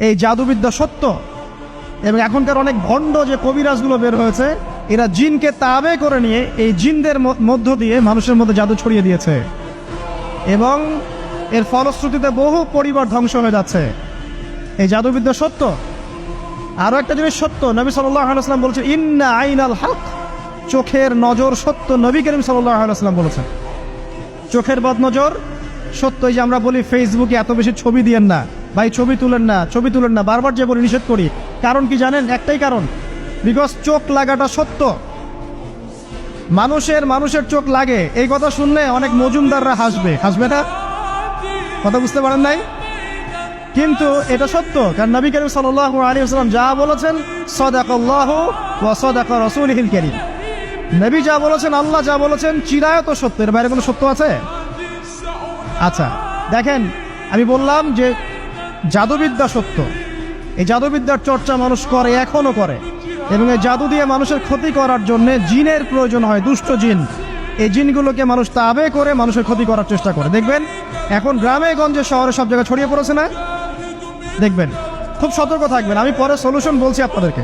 এই জাদুবিদ্যা সত্য। এবং এখনকার অনেক ভণ্ড যে কবিরাজগুলো বের হয়েছে, এরা জিনকে তাবে করে নিয়ে এই জিনদের মধ্য দিয়ে মানুষের মধ্যে জাদু ছড়িয়ে দিয়েছে, এবং এর ফলশ্রুতিতে বহু পরিবার ধ্বংস হয়ে যাচ্ছে। এই জাদুবিদ্যা সত্য। আরো একটা জিনিস সত্য, নবী সাল্লাল্লাহু আলাইহি ওয়াসাল্লাম বলেছেন ইন্না আইনাল হক, চোখের নজর সত্য। নবী করিম সাল্লাল্লাহু আলাইহি ওয়াসাল্লাম বলেছেন চোখের বদনজর সত্য। এই যে আমরা বলি ফেসবুকে এত বেশি ছবি দিয়েন না ভাই, ছবি তুলেন না, ছবি তুলেন না, বারবার যে বলি নিষেধ করি, কারণ কি জানেন? একটাই কারণ, বিকজ চোখ লাগাটা সত্য। মানুষের চোখ লাগে, এই কথা শুনলে অনেক মজুমদাররা হাসবে না? কথা বুঝতে পারেন নাই? কিন্তু এটা সত্য, কারণ নবী করিম সাল্লাল্লাহু আলাইহি ওয়াসাল্লাম যা বলেছেন সাদাকাল্লাহু ওয়া সাদাকা রাসূলুহুল কারীম। নবী যা বলেছেন, আল্লাহ যা বলেছেন, চিরায়ত সত্য, এর বাইরে কোনো সত্য আছে? আচ্ছা দেখেন, আমি বললাম যে জাদুবিদ্যা সত্য। এই জাদুবিদ্যার চর্চা মানুষ করে, এখনো করে, এবং এই জাদু দিয়ে মানুষের ক্ষতি করার জন্য জিনের প্রয়োজন হয়, দুষ্ট জিন। এই জিনগুলোকে মানুষ তাবে করে মানুষের ক্ষতি করার চেষ্টা করে। দেখবেন এখন গ্রামে গঞ্জে শহরে সব জায়গায় ছড়িয়ে পড়েছে না? দেখবেন, খুব সতর্ক থাকবেন। আমি পরে সলিউশন বলছি আপনাদেরকে।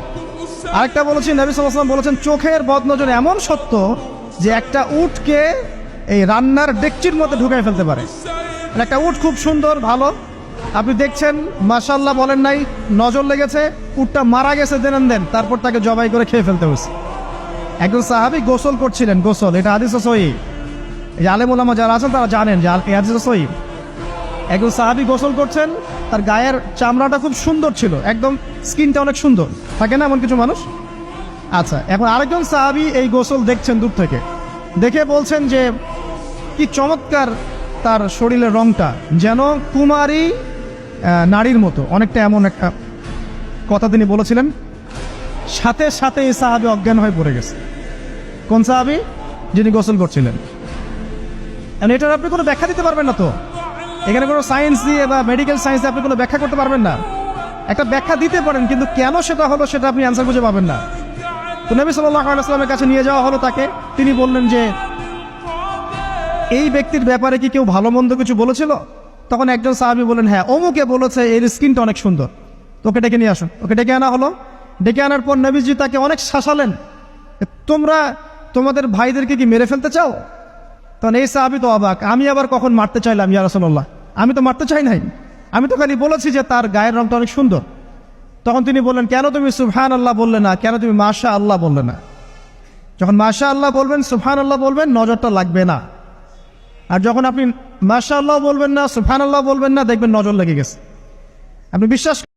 আরেকটা বলেছি, নবী সাল্লাল্লাহু আলাইহি ওয়াসাল্লাম বলেছেন চোখের বদনজর এমন সত্য যে একটা উটকে এই রান্নার ডেকচির মধ্যে ঢুকাই ফেলতে পারে। একটা উট খুব সুন্দর, ভালো, আপনি দেখছেন মাশাআল্লাহ বলেন নাই, নজর লেগেছে, উটটা মারা গেছে দেন, তারপর তাকে জবাই করে খেয়ে ফেলতে হয়েছে। একজন সাহাবী গোসল করছিলেন, গোসল, এটা হাদিস সহিহ, এই আলেম ওলামা যারা আছেন তারা জানেন যে এই হাদিস সহিহ। একজন সাহাবী গোসল করছেন, তার গায়ের চামড়াটা খুব সুন্দর ছিল, একদম স্কিনটা অনেক সুন্দর থাকে না এমন কিছু মানুষ? আচ্ছা, এখন আরেকজন সাহাবী এই গোসল দেখছেন দূর থেকে, দেখে বলছেন যে কি চমৎকার তার শরীরের রংটা, যেন কুমারী নারীর মতো, অনেকটা এমন একটা কথা তিনি বলেছিলেন। সাথে সাথে এই সাহাবী অজ্ঞান হয়ে পড়ে গেছে। কোন সাহাবী? যিনি গোসল করছিলেন। এটার আপনি কোনো ব্যাখ্যা দিতে পারবেন না তো, এখানে কোনো সায়েন্স দিয়ে বা মেডিকেল সায়েন্স দিয়ে আপনি কোনো ব্যাখ্যা করতে পারবেন না। একটা ব্যাখ্যা দিতে পারেন, কিন্তু কেন সেটা হলো সেটা আপনি অ্যান্সার খুঁজে পাবেন না। তো নবী সাল্লাল্লাহু আলাইহি ওয়াসাল্লামের কাছে নিয়ে যাওয়া হলো তাকে। তিনি বললেন যে এই ব্যক্তির ব্যাপারে কি কেউ ভালো মন্দ কিছু বলেছিল? তখন একজন সাহাবী বললেন হ্যাঁ, অমুকে বলেছে এর স্কিনটা অনেক সুন্দর, তোকে ডেকে নিয়ে আসুন। ওকে ডেকে আনা হলো। ডেকে আনার পর নবীজি তাকে অনেক শাসালেন, তোমরা তোমাদের ভাইদেরকে কি মেরে ফেলতে চাও? তখন এই সাহাবী তো অবাক, আমি আবার কখন মারতে চাইলাম ইয়া রাসূলুল্লাহ? আমি তো মারতে চাই নাই, আমি তো খালি বলেছি যে তার গায়ের রংটা অনেক সুন্দর। তখন তিনি বললেন, কেন তুমি সুবহানাল্লাহ বললে না, কেন তুমি মাশাআল্লাহ বললে না? যখন মাশাআল্লাহ বলবেন, সুবহানাল্লাহ বলবেন, নজরটা লাগবে না। আর যখন আপনি মাশাআল্লাহ বলবেন না, সুবহানাল্লাহ বলবেন না, দেখবেন নজর লেগে গেছে। আপনি বিশ্বাস